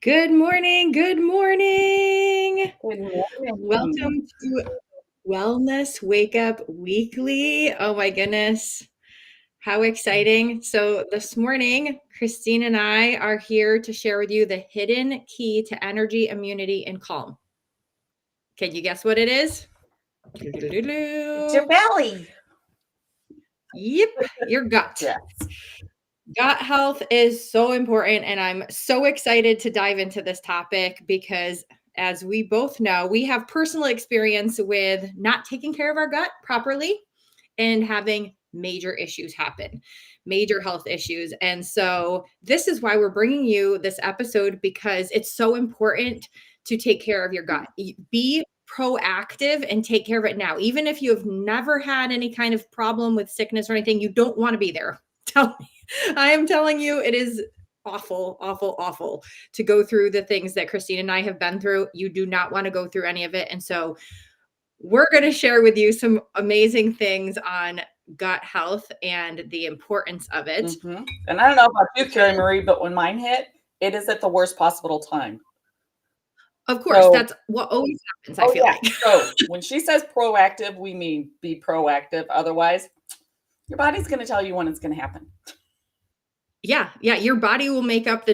Good morning. Good morning. Good morning. Welcome to Wellness Wake Up Weekly. Oh my goodness. How exciting. So this morning, Christine and I are here to share with you the hidden key to energy, immunity, and calm. Can you guess what it is? It's your belly. Yep, your gut. Yes. Gut health is so important, and I'm so excited to dive into this topic because, as we both know, we have personal experience with not taking care of our gut properly and having major issues happen, major health issues. And so, this is why we're bringing you this episode, because it's so important to take care of your gut. Be proactive and take care of it now. Even if you have never had any kind of problem with sickness or anything, you don't want to be there. Tell me. I am telling you, it is awful, awful, awful to go through the things that Christine and I have been through. You do not want to go through any of it. And so we're going to share with you some amazing things on gut health and the importance of it. Mm-hmm. And I don't know about you, Carrie Marie, but when mine hit, it is at the worst possible time. Of course, that's what always happens, I feel like. So when she says proactive, we mean be proactive. Otherwise, your body's going to tell you when it's going to happen. Yeah. Your body will make up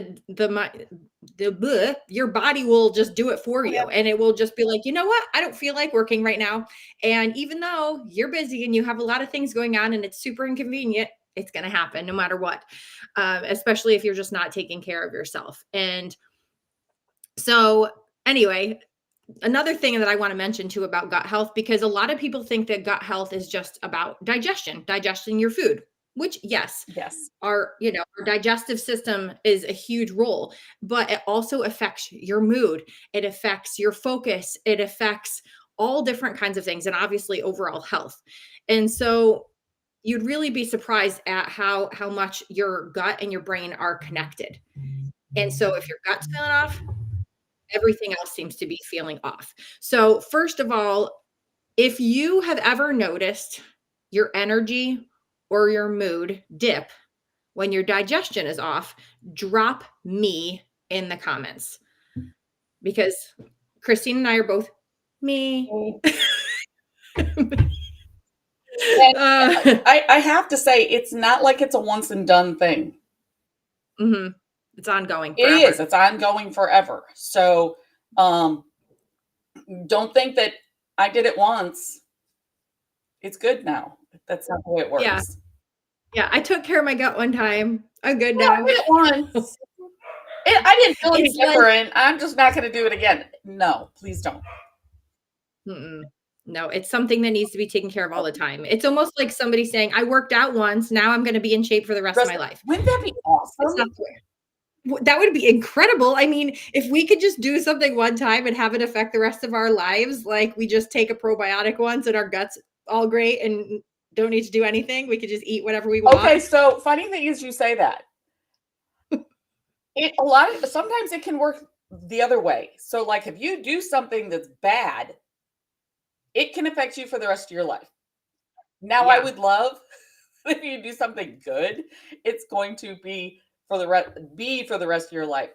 your body will just do it for you. And it will just be like, you know what? I don't feel like working right now. And even though you're busy and you have a lot of things going on and it's super inconvenient, it's going to happen no matter what, especially if you're just not taking care of yourself. And so anyway, another thing that I want to mention too about gut health, because a lot of people think that gut health is just about digesting your food, which yes, our digestive system is a huge role, but it also affects your mood. It affects your focus. It affects all different kinds of things, and obviously overall health. And so you'd really be surprised at how much your gut and your brain are connected. And so if your gut's feeling off, everything else seems to be feeling off. So first of all, if you have ever noticed your energy or your mood dip when your digestion is off, drop me in the comments, because Christine and I are both me. I have to say, it's not like it's a once and done thing. Mm-hmm. It's ongoing forever. It is. It's ongoing forever. So don't think that I did it once. It's good now. That's not the way it works. Yeah. I took care of my gut one time. I'm good now. I did it once. I didn't feel any different. I'm just not going to do it again. No, please don't. No, it's something that needs to be taken care of all the time. It's almost like somebody saying, I worked out once, now I'm going to be in shape for the rest of my life. Wouldn't that be awesome? That would be incredible. I mean, if we could just do something one time and have it affect the rest of our lives, like we just take a probiotic once and our gut's all great and don't need to do anything. We could just eat whatever we want. Okay, so funny thing is you say that. Sometimes it can work the other way. So like if you do something that's bad, it can affect you for the rest of your life. Now, I would love if you do something good, it's going to be for the rest of your life,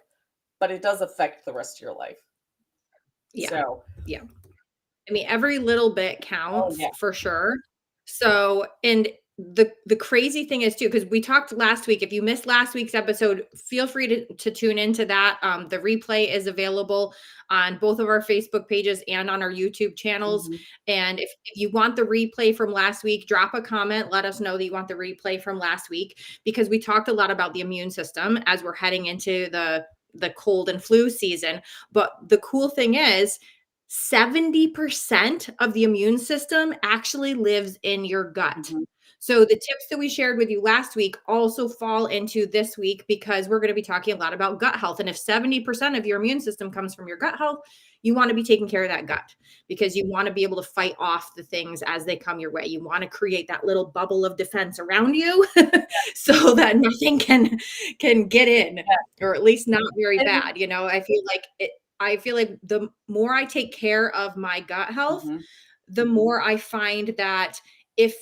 but it does affect the rest of your life. I mean, every little bit counts for sure. So, and the crazy thing is too, because we talked last week, if you missed last week's episode, feel free to tune into that. The replay is available on both of our Facebook pages and on our YouTube channels. Mm-hmm. And if you want the replay from last week, drop a comment, let us know that you want the replay from last week, because we talked a lot about the immune system as we're heading into the cold and flu season. But the cool thing is 70% of the immune system actually lives in your gut. Mm-hmm. So the tips that we shared with you last week also fall into this week, because we're going to be talking a lot about gut health. And if 70% of your immune system comes from your gut health, you want to be taking care of that gut, because you want to be able to fight off the things as they come your way. You want to create that little bubble of defense around you so that nothing can get in, or at least not very bad. You know, I feel like the more I take care of my gut health, the more I find that if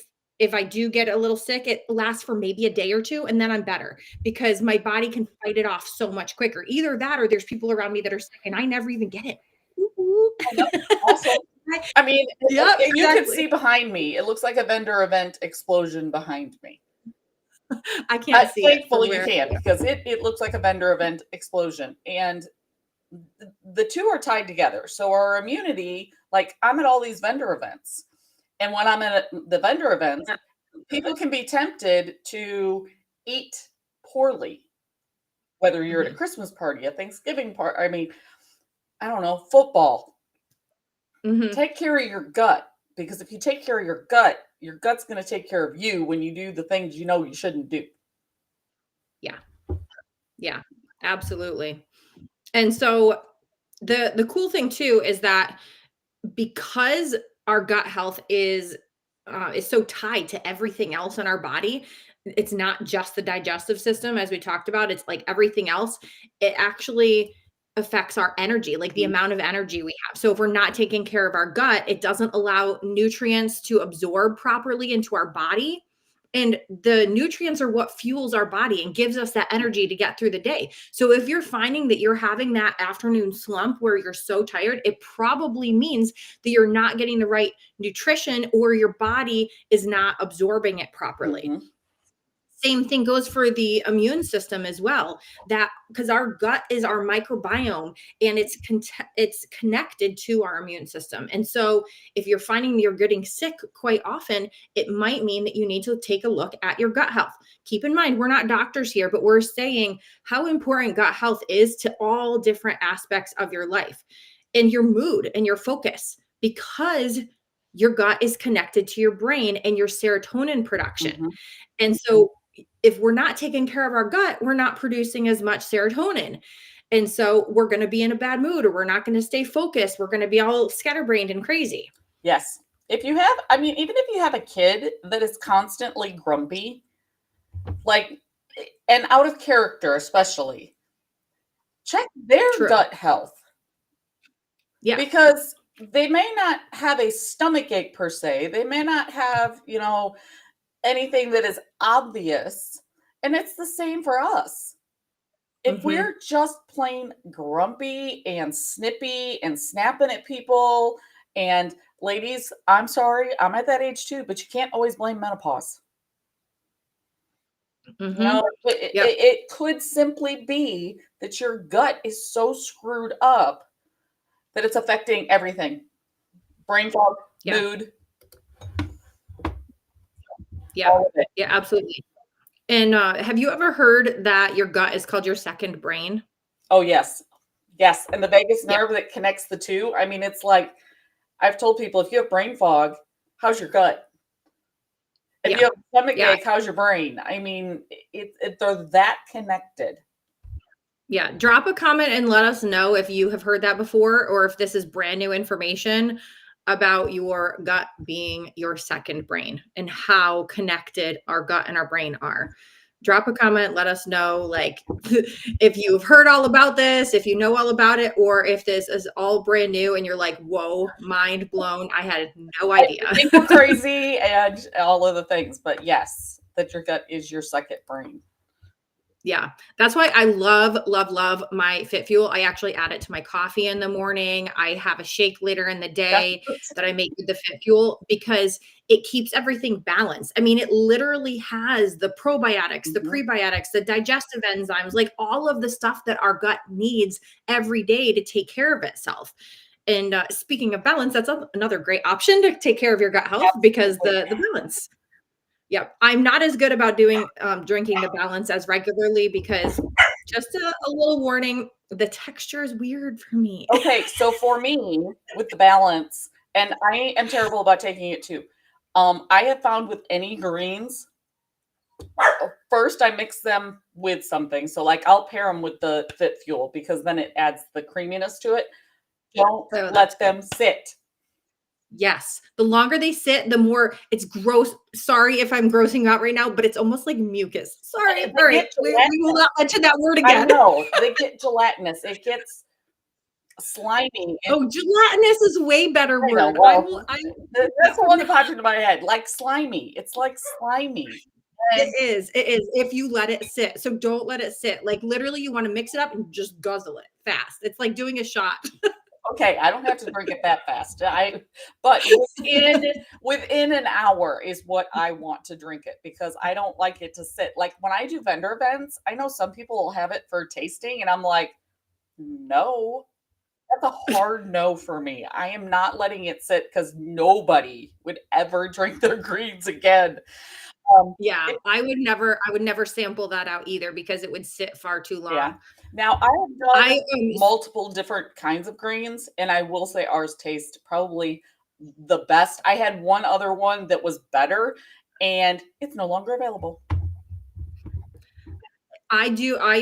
if I do get a little sick, it lasts for maybe a day or two and then I'm better because my body can fight it off so much quicker. Either that or there's people around me that are sick and I never even get it. Ooh. I know. Awesome. I mean, Yep, you can exactly. see behind me. It looks like a vendor event explosion behind me. I can't see it from Thankfully, you where can't because it looks like a vendor event explosion. And the two are tied together. So our immunity, like I'm at all these vendor events. And when I'm at the vendor events, yeah. people can be tempted to eat poorly, whether you're at a Mhm. Christmas party, a Thanksgiving party. I mean, I don't know, football. Mhm. Take care of your gut because if you take care of your gut's going to take care of you when you do the things you know you shouldn't do. Yeah. Yeah. Absolutely. And so the cool thing too is that because our gut health is so tied to everything else in our body, it's not just the digestive system as we talked about, it's like everything else. It actually affects our energy, like the amount of energy we have. So if we're not taking care of our gut, it doesn't allow nutrients to absorb properly into our body. And the nutrients are what fuels our body and gives us that energy to get through the day. So if you're finding that you're having that afternoon slump where you're so tired, it probably means that you're not getting the right nutrition or your body is not absorbing it properly. Mhm. Same thing goes for the immune system as well. That because our gut is our microbiome and it's connected to our immune system. And so if you're finding that you're getting sick quite often, it might mean that you need to take a look at your gut health. Keep in mind, we're not doctors here, but we're saying how important gut health is to all different aspects of your life and your mood and your focus because your gut is connected to your brain and your serotonin production. Mhm. And so if we're not taking care of our gut, we're not producing as much serotonin. And so we're going to be in a bad mood or we're not going to stay focused. We're going to be all scatterbrained and crazy. Yes. If you have, I mean, even if you have a kid that is constantly grumpy, like, and out of character, especially, check their True. gut health Yeah. because they may not have a stomach ache per se. They may not have, anything that is obvious. And it's the same for us. If Hmm. we're just plain grumpy and snippy and snapping at people, and ladies, I'm sorry, I'm at that age too, but you can't always blame menopause. Hmm. Yep. It could simply be that your gut is so screwed up that it's affecting everything. Brain fog, Yeah. mood, Yeah. all of it. Yeah. Absolutely. And have you ever heard that your gut is called your second brain? Oh, yes. Yes, and the vagus Yeah. nerve that connects the 2, I mean, it's like I've told people, "If you have brain fog, how's your gut? If Yeah. you have a stomach Yeah. ache, how's your brain?" I mean, they're that connected. Yeah. Drop a comment and let us know if you have heard that before or if this is brand new information about your gut being your second brain and how connected our gut and our brain are. Drop a comment, let us know like if you've heard all about this, if you know all about it, or if this is all brand new and you're like, whoa, mind blown. I had no I idea. think we're crazy and all of the things, but yes, that your gut is your second brain. Yeah. That's why I love, love, love my Fit Fuel. I actually add it to my coffee in the morning. I have a shake later in the That's day that I make with the Fit Fuel because it keeps everything balanced. I mean, it literally has the probiotics, the mhm. prebiotics, the digestive enzymes, like all of the stuff that our gut needs every day to take care of itself. And speaking of balance, that's another great option to take care of your gut health because Absolutely. the balance. Yep. I'm not as good about doing drinking the balance as regularly because just a little warning, the texture is weird for me. Okay, so for me, with the balance, and I am terrible about taking it too. I have found with any greens, first I mix them with something. So like I'll pair them with the Fit Fuel because then it adds the creaminess to it. Don't So that's let good. them sit. Yes. The longer they sit, the more it's gross. Sorry if I'm grossing you out right now, but it's almost like mucus. Sorry. They All right. get We will gelatinous. not mention that word I again. know they get gelatinous. It gets slimy. Oh, gelatinous is way better I know. word. I Well, will. I that's the one that popped into my head. Like slimy. It's like slimy. It And is. It is. If you let it sit, so don't let it sit. Like literally, you want to mix it up and just guzzle it fast. It's like doing a shot. okay, I don't have to drink it that fast. But within an hour is what I want to drink it because I don't like it to sit. Like when I do vendor events, I know some people will have it for tasting, and I'm like, no, that's a hard no for me. I am not letting it sit because nobody would ever drink their greens again. Yeah, It, I would never sample that out either because it would sit far too yeah. long. Now I have I done multiple different kinds of greens, and I will say ours taste probably the best. I had one other one that was better, and it's no longer available. I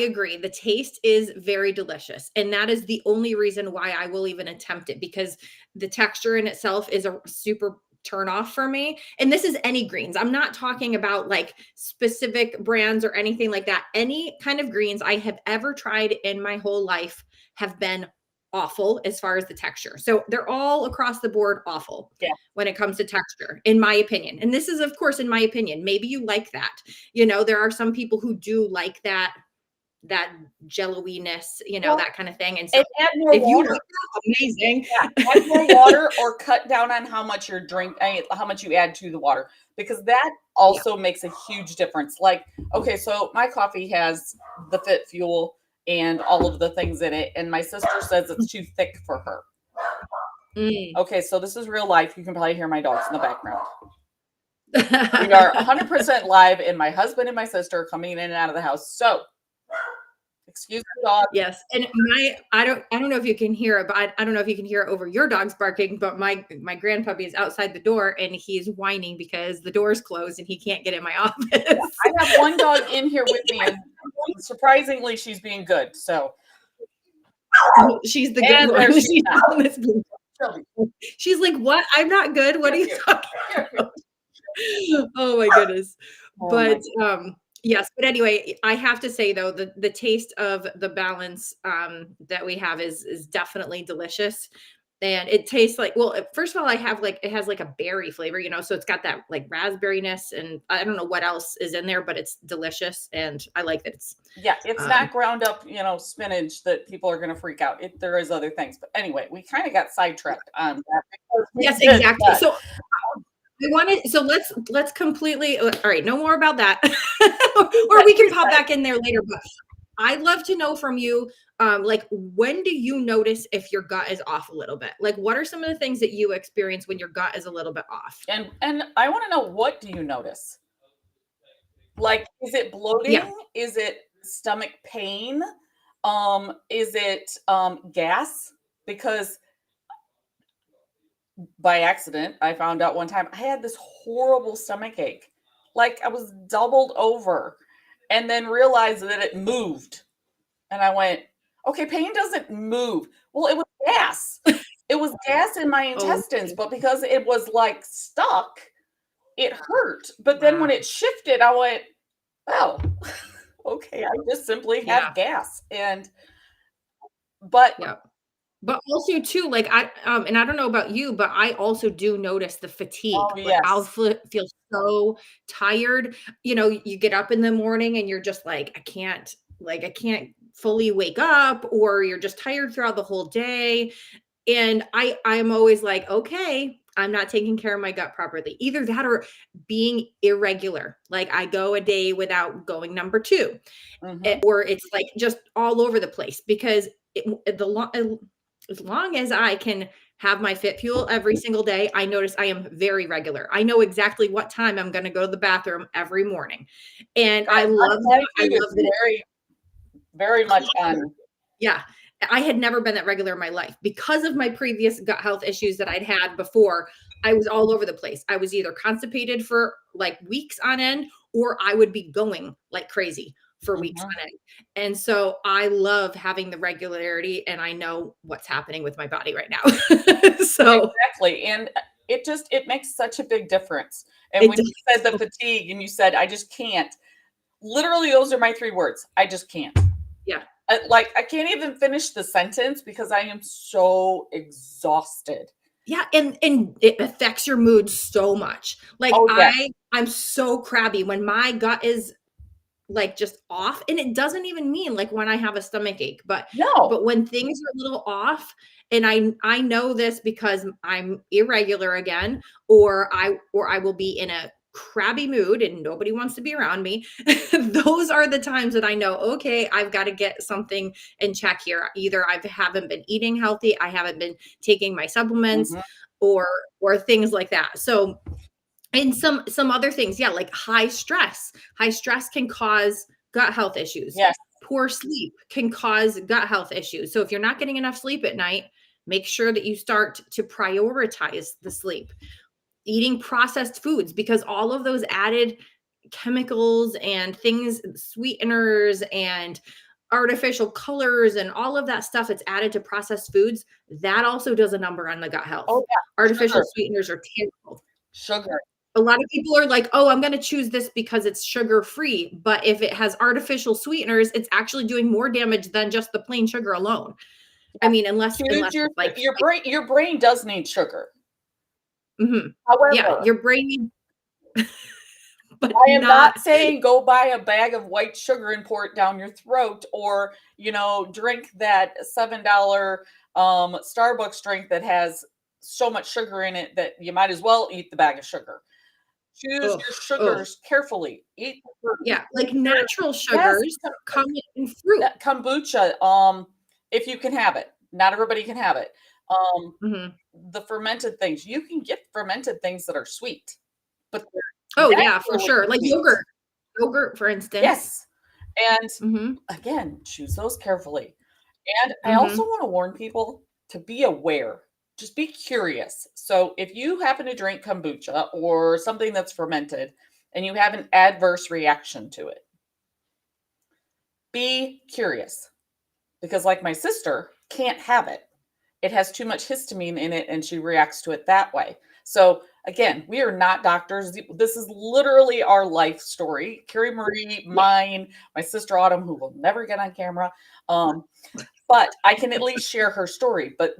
agree. The taste is very delicious. And that is the only reason why I will even attempt it because the texture in itself is a super turn off for me. And this is any greens. I'm not talking about like specific brands or anything like that. Any kind of greens I have ever tried in my whole life have been awful as far as the texture. So they're all across the board awful Yeah. when it comes to texture, in my opinion. And this is, of course, in my opinion. Maybe you like that. You know, there are some people who do like that jello-iness, you know, Well, that kind of thing. And so add more if you water. like that, amazing. Yeah, add more water or cut down on how much how much you add to the water, because that Yeah. also makes a huge difference. Like, okay, so my coffee has the Fit Fuel and all of the things in it, and my sister says it's too thick for her. Mm. Okay, so this is real life. You can probably hear my dogs in the background. We are 100% live, and my husband and my sister are coming in and out of the house. So, excuse the dog. Yes, and I don't know if you can hear it, but I don't know if you can hear it over your dog's barking, but my grandpuppy is outside the door and he's whining because the door's closed and he can't get in my office. I have one dog in here with me, and surprisingly, she's being good. So She's the good one. She's like, "What? I'm not good. What are you talking about?" Oh my goodness. But yes, but anyway, I have to say though, the taste of the balance that we have is definitely delicious. And it tastes like, well, first of all, it has like a berry flavor, you know, so it's got that like raspberryness, and I don't know what else is in there, but it's delicious, and I like that it's not ground up, spinach that people are going to freak out. There is other things, but anyway, we kind of got sidetracked on that. Yes, exactly. So let's completely all right, no more about that. Or we can pop back in there later, but I'd love to know from you, like when do you notice if your gut is off a little bit? Like what are some of the things that you experience when your gut is a little bit off? And I want to know, what do you notice? Like, is it bloating? Yeah. Is it stomach pain? Is it gas? Because by accident, I found out one time I had this horrible stomach ache. Like I was doubled over, and then realized that it moved. And I went, okay, pain doesn't move. Well, it was gas. It was gas in my intestines, but because it was like stuck, it hurt. But then when it shifted, I went, oh, okay, I just simply have gas. But yeah. But also too, like and I don't know about you, but I also do notice the fatigue. oh Like yes, I'll feel so tired. You know, you get up in the morning and you're just like, I can't fully wake up, or you're just tired throughout the whole day. And I'm always like, okay, I'm not taking care of my gut properly. Either that or being irregular. Like I go a day without going number 2. Or it's like just all over the place because as long as I can have my Fit Fuel every single day, I notice I am very regular. I know exactly what time I'm going to go to the bathroom every morning. And I love that. I love that. Very, very much on. Yeah. I had never been that regular in my life because of my previous gut health issues that I'd had before. I was all over the place. I was either constipated for like weeks on end, or I would be going like crazy for weeks on end. And so I love having the regularity, and I know what's happening with my body right now. So exactly. And it makes such a big difference. And when you said the fatigue and you said, I just can't, literally those are my 3 words. I just can't. Yeah. I can't even finish the sentence because I am so exhausted. Yeah, and it affects your mood so much. Like, Oh, yes. I'm so crabby when my gut is, like, just off, and it doesn't even mean, like, when I have a stomach ache, No. but when things are a little off, and I know this because I'm irregular again, or I will be in a crabby mood and nobody wants to be around me. Those are the times that I know, okay, I've got to get something in check here. Either I haven't been eating healthy, I haven't been taking my supplements, Mhm. or things like that. So, and some other things, yeah, like high stress. High stress can cause gut health issues. Yes. Poor sleep can cause gut health issues. So if you're not getting enough sleep at night, make sure that you start to prioritize the sleep. Eating processed foods, because all of those added chemicals and things, sweeteners and artificial colors and all of that stuff that's added to processed foods, that also does a number on the gut health. Oh, yeah. Artificial Sugar. sweeteners are terrible. Sugar. A lot of people are like, "Oh, I'm gonna choose this because it's sugar-free," but if it has artificial sweeteners, it's actually doing more damage than just the plain sugar alone. I Yes. mean, unless Choose it's like your brain does need sugar. mhm. Yeah, However, your brain but I am not not saying go buy a bag of white sugar and pour it down your throat, or, drink that $7 Starbucks drink that has so much sugar in it that you might as well eat the bag of sugar. Choose ugh, your ugh. sugars carefully. Eat the fruit. Yeah, like natural Yes, sugars come in fruit. kombucha, if you can have it. Not everybody can have it. Um, Mhm. the fermented things, you can get fermented things that are sweet, but they're Oh, yeah, for naturally sure, like sweet. yogurt, for instance. Yes, and Mhm, again, choose those carefully. And I also mhm. wanna warn people to be aware. Just be curious. So, if you happen to drink kombucha or something that's fermented and you have an adverse reaction to it, be curious, because, like, my sister can't have it. It has too much histamine in it, and she reacts to it that way. So, again, we are not doctors. This is literally our life story. Carrie Marie, Yeah, mine, my sister Autumn, who will never get on camera. Um, but I can at least share her story. But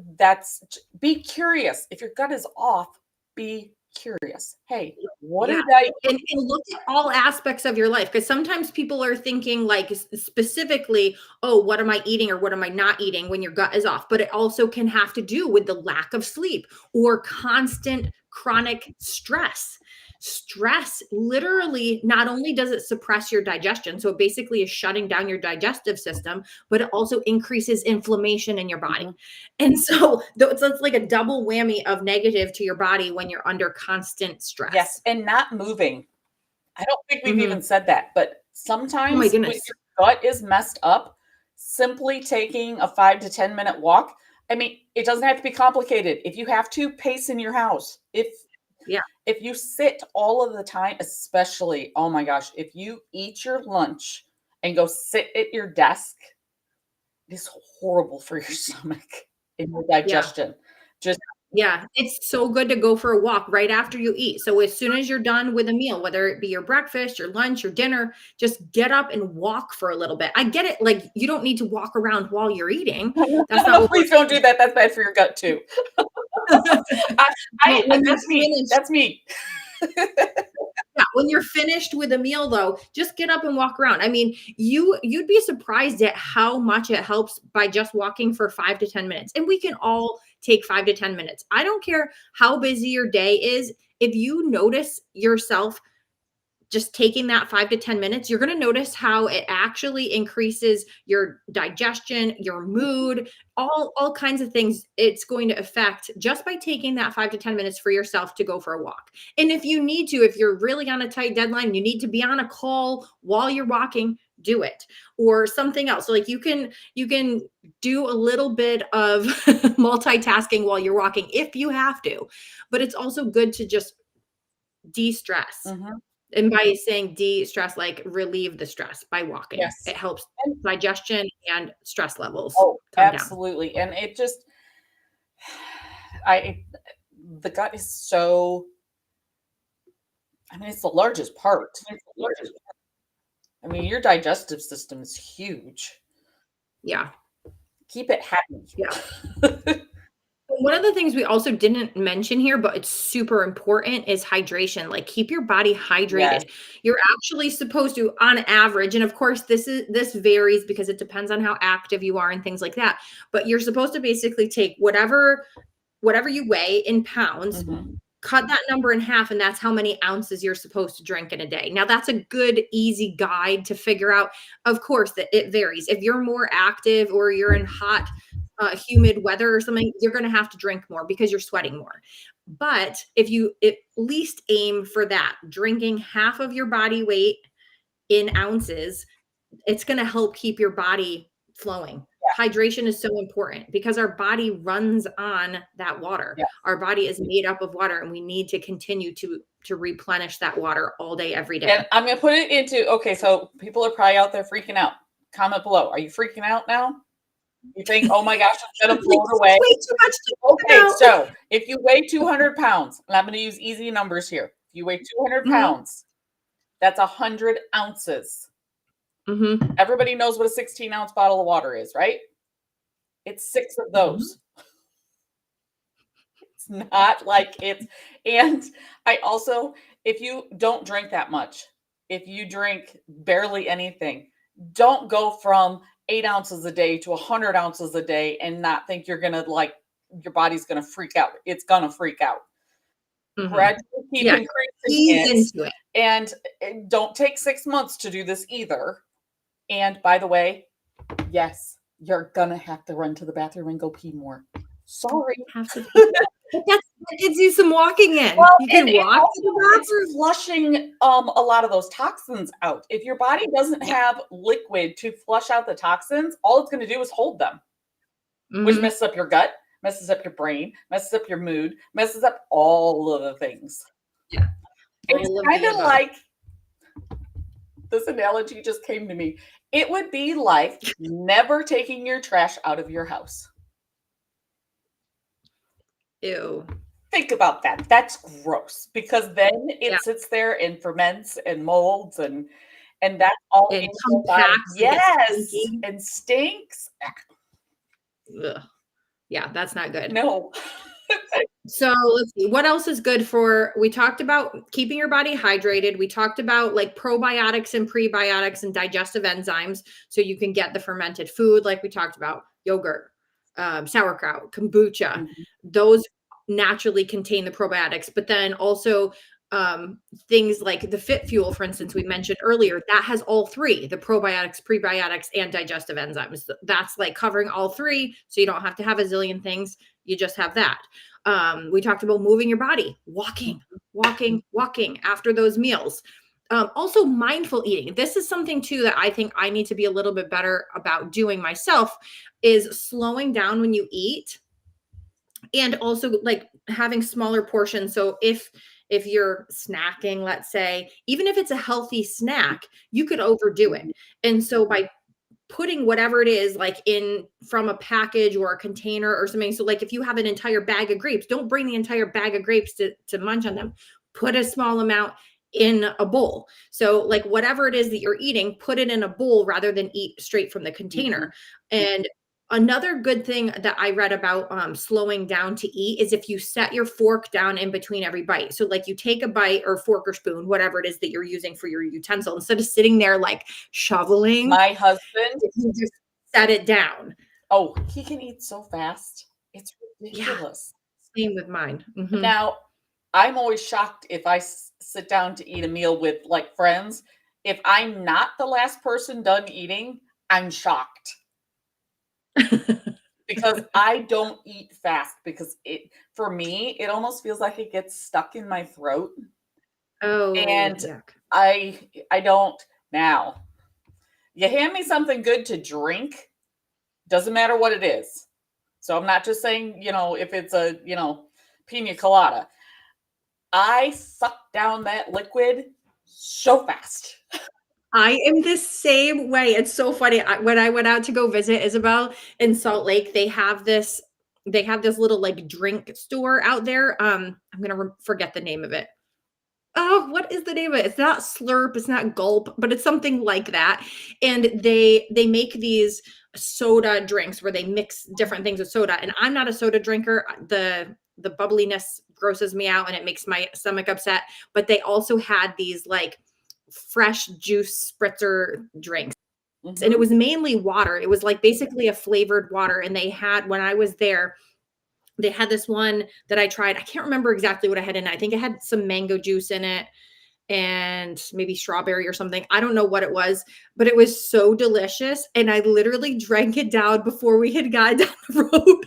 be curious. If your gut is off, be curious. Hey, what yeah, did I and look at all aspects of your life, because sometimes people are thinking, like, specifically, "Oh, what am I eating or what am I not eating?" when your gut is off, but it also can have to do with the lack of sleep or constant chronic stress. Stress literally, not only does it suppress your digestion, so it basically is shutting down your digestive system, but it also increases inflammation in your body. Mhm. And so it's like a double whammy of negative to your body when you're under constant Yes, stress. and not moving. I don't think we've even Mhm. said that, but Oh my sometimes when goodness. your gut is messed up, simply taking a 5 to 10-minute walk, I mean, it doesn't have to be complicated. If you have to, pace in your house. Yeah, If you sit all of the time, especially, oh my gosh, if you eat your lunch and go sit at your desk, it is horrible for your stomach and your yeah, digestion. Just yeah. It's so good to go for a walk right after you eat. So as soon as you're done with a meal, whether it be your breakfast, your lunch, your dinner, just get up and walk for a little bit. I get it, like, you don't need to walk around while you're eating. no, That's not no, what we're please don't do that. That's bad for your gut too. I, But when you're that's me. finished, That's me. yeah, when you're finished with a meal though, just get up and walk around. I mean, you'd be surprised at how much it helps by just walking for 5 to 10 minutes. And we can all take 5 to 10 minutes. I don't care how busy your day is. If you notice yourself just taking that 5 to 10 minutes, you're going to notice how it actually increases your digestion, your mood, all kinds of things it's going to affect just by taking that 5 to 10 minutes for yourself to go for a walk. And if you need to, if you're really on a tight deadline, you need to be on a call while you're walking, do it. Or something else. So, like, you can do a little bit of multitasking while you're walking if you have to. But it's also good to just de-stress. Mhm. And by saying de-stress, like, relieve the stress by walking. Yes. It helps And digestion and stress levels oh, come down. absolutely. And it just I the gut is so I mean, it's the largest part. I mean, your digestive system is huge. Yeah. Keep it happy. Yeah. One of the things we also didn't mention here, but it's super important, is hydration. Like, keep your body Yes. hydrated. You're actually supposed to, on average, and of course this varies because it depends on how active you are and things like that. But you're supposed to basically take whatever you weigh in pounds, Mhm. cut that number in half, and that's how many ounces you're supposed to drink in a day. Now, that's a good, easy guide to figure out. Of course, that it varies. If you're more active or you're in hot, humid weather or something, you're going to have to drink more because you're sweating more. But if you at least aim for that, drinking half of your body weight in ounces, it's going to help keep your body flowing. Hydration is so important because our body runs on that water. Yeah. Our body is made up of water, and we need to continue to replenish that water all day, every day. And I'm going to put it into, okay, so people are probably out there freaking out. Comment below. Are you freaking out now? You think, oh my gosh, I'm going to float away. Way too much to Okay, so if you weigh 200 pounds, and I'm going to use easy numbers here. If you weigh 200 pounds, that's 100 ounces. Mm-hmm. Everybody knows what a 16-ounce bottle of water is, right? It's 6 of those. It's not like it's, and I also, if you don't drink that much, if you drink barely anything, don't go from 8 ounces a day to 100 ounces a day and not think you're going to, like, your body's going to freak out. It's going to freak out. Gradually keep increasing ease into it. And don't take 6 months to do this either. And by the way, yes, you're going to have to run to the bathroom and go pee more. Sorry. But that gives you some walking in. Well, you can walk to the it's flushing a lot of those toxins out. If your body doesn't have liquid to flush out the toxins, all it's going to do is hold them, which messes up your gut, messes up your brain, messes up your mood, messes up all of the things. Yeah. It's kind of like, this analogy just came to me. It would be like never taking your trash out of your house. Ew. Think about that. That's gross because then it sits there and ferments and molds and that's all and in your body. compacts. Yes, and stinks. Ugh. Yeah, that's not good. No. So let's see. What else is good for? We talked about keeping your body hydrated. We talked about like probiotics and prebiotics and digestive enzymes, so you can get the fermented food, like we talked about, yogurt, sauerkraut, kombucha. Those naturally contain the probiotics, but then also things like the Fit Fuel, for instance, we mentioned earlier, that has all three: the probiotics, prebiotics, and digestive enzymes. That's like covering all three, so you don't have to have a zillion things. You just have that. We talked about moving your body, walking after those meals. Also mindful eating. This is something too that I think I need to be a little bit better about doing myself, is slowing down when you eat, and also like having smaller portions. So if you're snacking, let's say, even if it's a healthy snack, you could overdo it. And so by putting whatever it is like in from a package or a container or something. So like if you have an entire bag of grapes, don't bring the entire bag of grapes to munch on them. Put a small amount in a bowl. So like whatever it is that you're eating, put it in a bowl rather than eat straight from the container. And another good thing that I read about slowing down to eat is if you set your fork down in between every bite. So like you take a bite or fork or spoon, whatever it is that you're using for your utensil, instead of sitting there like shoveling. My husband, you just set it down. Oh, he can eat so fast. It's ridiculous. Yeah, same with mine. Now, I'm always shocked if I sit down to eat a meal with like friends. If I'm not the last person done eating, I'm shocked. Because I don't eat fast, because for me, it almost feels like it gets stuck in my throat. Oh, and yuck. I don't. Now, you hand me something good to drink, doesn't matter what it is. So I'm not just saying, if it's a, pina colada. I suck down that liquid so fast. I am the same way. It's so funny. When I went out to go visit Isabel in Salt Lake, they have this little like drink store out there. I'm going to forget the name of it. Oh, what is the name of it? It's not Slurp, it's not Gulp, but it's something like that. And they make these soda drinks where they mix different things with soda. And I'm not a soda drinker. The bubbliness grosses me out and it makes my stomach upset. But they also had these like fresh juice spritzer drinks. And it was mainly water. It was like basically a flavored water. And they had, when I was there, they had this one that I tried. I can't remember exactly what I had in it. I think it had some mango juice in it and maybe strawberry or something. I don't know what it was, but it was so delicious. And I literally drank it down before we had gotten down the road.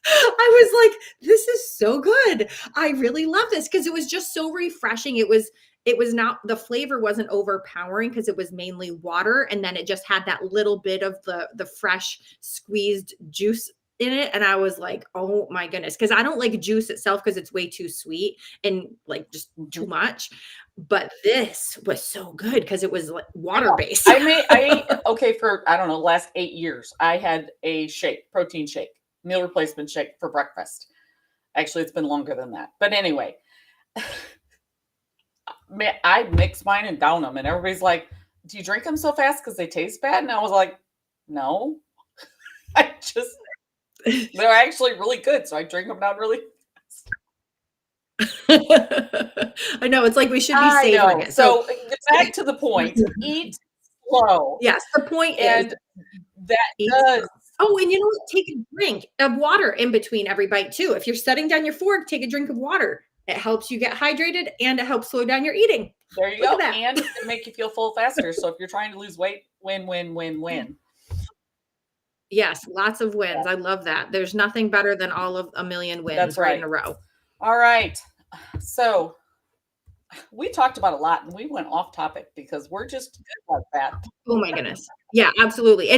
I was like, this is so good. I really love this because it was just so refreshing. It was not, the flavor wasn't overpowering because it was mainly water. And then it just had that little bit of the fresh squeezed juice in it. And I was like, oh my goodness. Cause I don't like juice itself because it's way too sweet and like just too much. But this was so good because it was like water based. Okay, for I don't know, last 8 years, I had a protein shake, meal replacement shake for breakfast. Actually, it's been longer than that. But anyway, I mix mine and down them, and everybody's like, "Do you drink them so fast because they taste bad?" And I was like, "No, they're actually really good, so I drink them down really fast." I know, it's like we should be savoring it. So back to the point, eat slow. Yes, the point and is that does. Oh, and you know what? Take a drink of water in between every bite too. If you're setting down your fork, take a drink of water. It helps you get hydrated and it helps slow down your eating. There you go. And it can make you feel full faster. So if you're trying to lose weight, win. Yes, lots of wins. I love that. There's nothing better than all of a million wins right in a row. All right. So we talked about a lot and we went off topic because we're just good like that. Oh my goodness. Yeah, absolutely.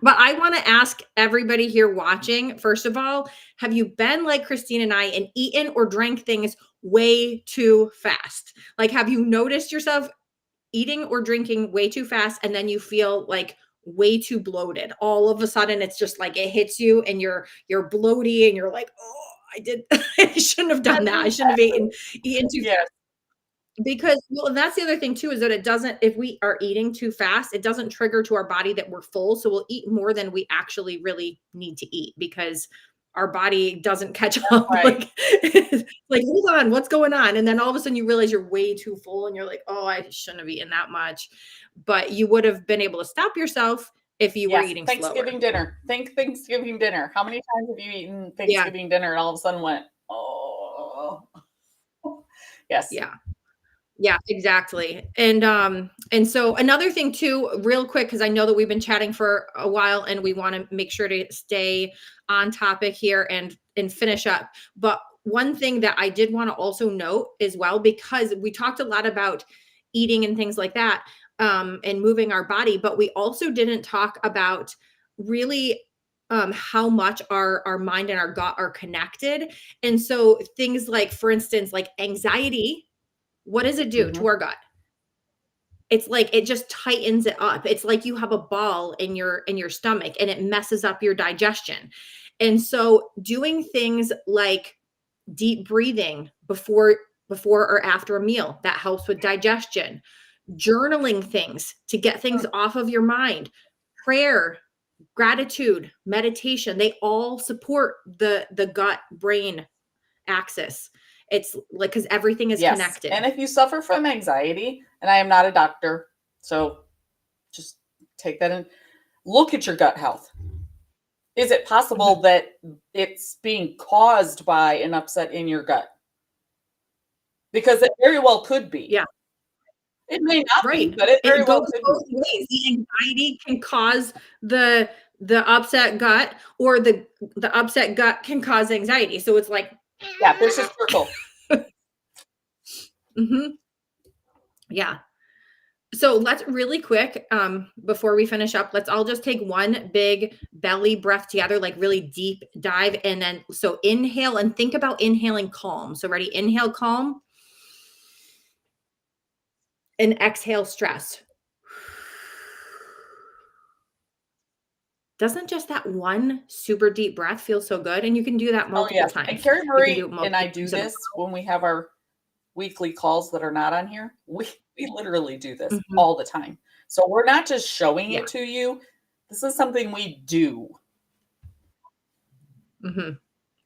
But I want to ask everybody here watching, first of all, have you been like Christine and I and eaten or drank things way too fast? Like, have you noticed yourself eating or drinking way too fast and then you feel like way too bloated? All of a sudden it's just like it hits you and you're bloaty and you're like, oh, I shouldn't have done that. I shouldn't have eaten too fast. Because that's the other thing too, is that if we are eating too fast, it doesn't trigger to our body that we're full. So we'll eat more than we actually really need to eat because our body doesn't catch up. Right. Like, hold on, what's going on? And then all of a sudden you realize you're way too full and you're like, oh, I shouldn't have eaten that much. But you would have been able to stop yourself if you were eating Thanksgiving dinner. Think Thanksgiving dinner. How many times have you eaten Thanksgiving dinner and all of a sudden went, oh. Yes. Yeah, exactly. And so another thing too, real quick, because I know that we've been chatting for a while and we want to make sure to stay on topic here and finish up. But one thing that I did want to also note as well, because we talked a lot about eating and things like that, and moving our body, but we also didn't talk about really how much our mind and our gut are connected. And so things like, for instance, like anxiety, what does it do to our gut? It's like it just tightens it up. It's like you have a ball in your stomach and it messes up your digestion. And so doing things like deep breathing before or after a meal, that helps with digestion. Journaling things to get things off of your mind. Prayer, gratitude, meditation, they all support the gut brain axis. It's like, because everything is connected. And if you suffer from anxiety, and I am not a doctor, so just take that in, look at your gut health. Is it possible that it's being caused by an upset in your gut? Because it very well could be. Yeah. It may not be, but it very well could both ways. The anxiety can cause the upset gut, or the upset gut can cause anxiety. So it's like, yeah, there's a circle. Yeah. So let's really quick, before we finish up, let's all just take one big belly breath together, like really deep dive. And then, so inhale and think about inhaling calm. So ready? Inhale, calm. And exhale, stress. Doesn't just that one super deep breath feel so good? And you can do that multiple times. And Carrie Marie and I do this when we have our weekly calls that are not on here. We literally do this all the time. So we're not just showing it to you. This is something we do. Mhm.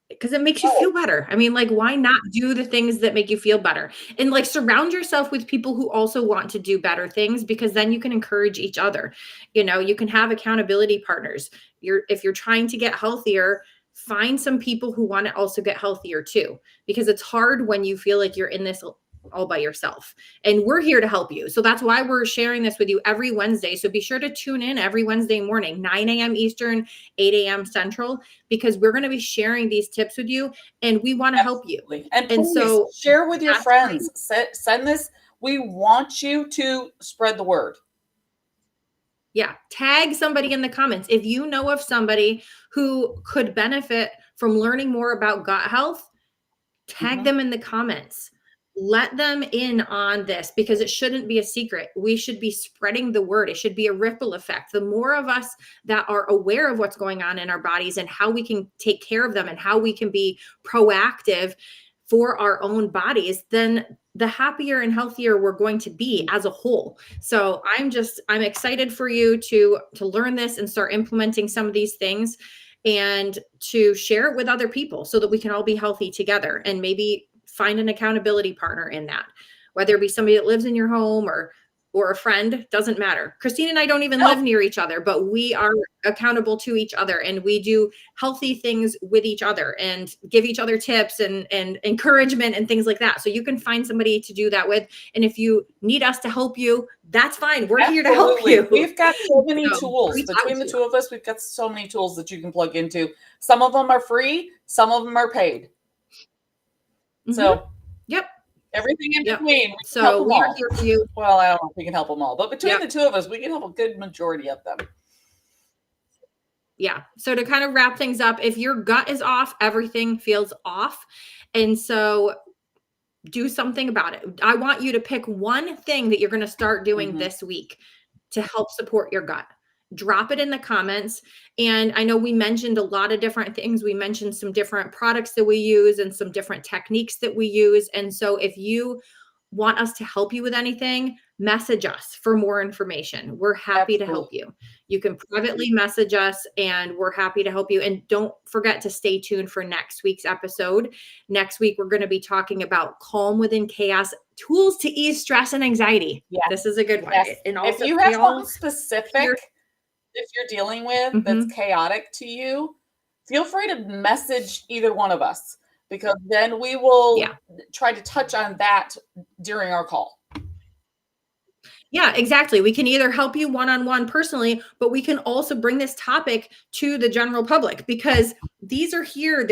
Because it makes you feel better. I mean, like, why not do the things that make you feel better? And, like, surround yourself with people who also want to do better things because then you can encourage each other. You know, you can have accountability partners. If you're trying to get healthier, find some people who want to also get healthier too, because it's hard when you feel like you're in this all by yourself. And we're here to help you. So that's why we're sharing this with you every Wednesday. So be sure to tune in every Wednesday morning, 9 a.m. Eastern, 8 a.m. Central, because we're going to be sharing these tips with you and we want to help you. And And please so share with your that's why- friends. Send this. We want you to spread the word. Yeah. Tag somebody in the comments. If you know of somebody who could benefit from learning more about gut health, tag them in the comments. Let them in on this because it shouldn't be a secret. We should be spreading the word. It should be a ripple effect. The more of us that are aware of what's going on in our bodies and how we can take care of them and how we can be proactive for our own bodies, then the happier and healthier we're going to be as a whole. So I'm excited for you to learn this and start implementing some of these things and to share it with other people so that we can all be healthy together and maybe find an accountability partner in that, whether it be somebody that lives in your home or a friend, doesn't matter. Christine and I don't even live near each other, but we are accountable to each other and we do healthy things with each other and give each other tips and encouragement and things like that. So you can find somebody to do that with. And if you need us to help you, that's fine. We're here to help you. We've got so many tools. Between the two of us, we've got so many tools that you can plug into. Some of them are free, some of them are paid. So, yep. Everything in between. So we are here for you. Well, I don't know if we can help them all, but between the two of us, we can help a good majority of them. Yeah. So to kind of wrap things up, if your gut is off, everything feels off. And so do something about it. I want you to pick one thing that you're going to start doing this week to help support your gut. Drop it in the comments. And I know we mentioned a lot of different things. We mentioned some different products that we use and some different techniques that we use. And so if you want us to help you with anything, message us for more information. We're happy to help you. You can privately message us and we're happy to help you. And don't forget to stay tuned for next week's episode. Next week, we're going to be talking about calm within chaos, tools to ease stress and anxiety. Yeah. This is a good one. Yes. And also, if you have something specific, if you're dealing with that's chaotic to you, feel free to message either one of us because then we will try to touch on that during our call. Yeah, exactly. We can either help you one-on-one personally, but we can also bring this topic to the general public because these are here.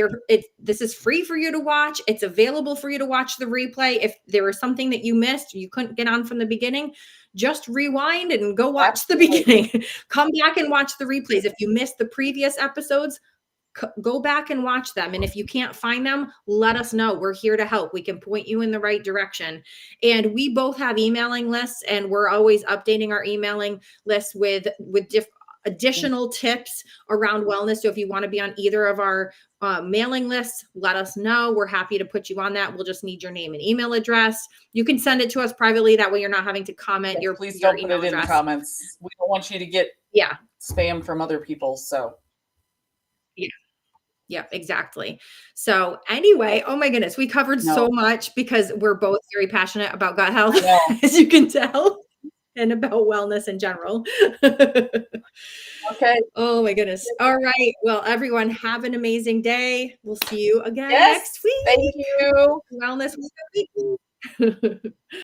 This is free for you to watch. It's available for you to watch the replay. If there was something that you missed, you couldn't get on from the beginning, just rewind and go watch the beginning. Come back and watch the replays. If you missed the previous episodes, go back and watch them. And if you can't find them, let us know. We're here to help. We can point you in the right direction. And we both have emailing lists and we're always updating our emailing lists with additional tips around wellness. So if you want to be on either of our mailing lists, let us know. We're happy to put you on that. We'll just need your name and email address. You can send it to us privately. That way you're not having to comment please don't put it in the comments. We don't want you to get spam from other people. So yeah, exactly. So anyway, oh my goodness, we covered so much because we're both very passionate about gut health, as you can tell, and about wellness in general. Okay. Oh my goodness. All right. Well, everyone, have an amazing day. We'll see you again next week. Thank you. Wellness week.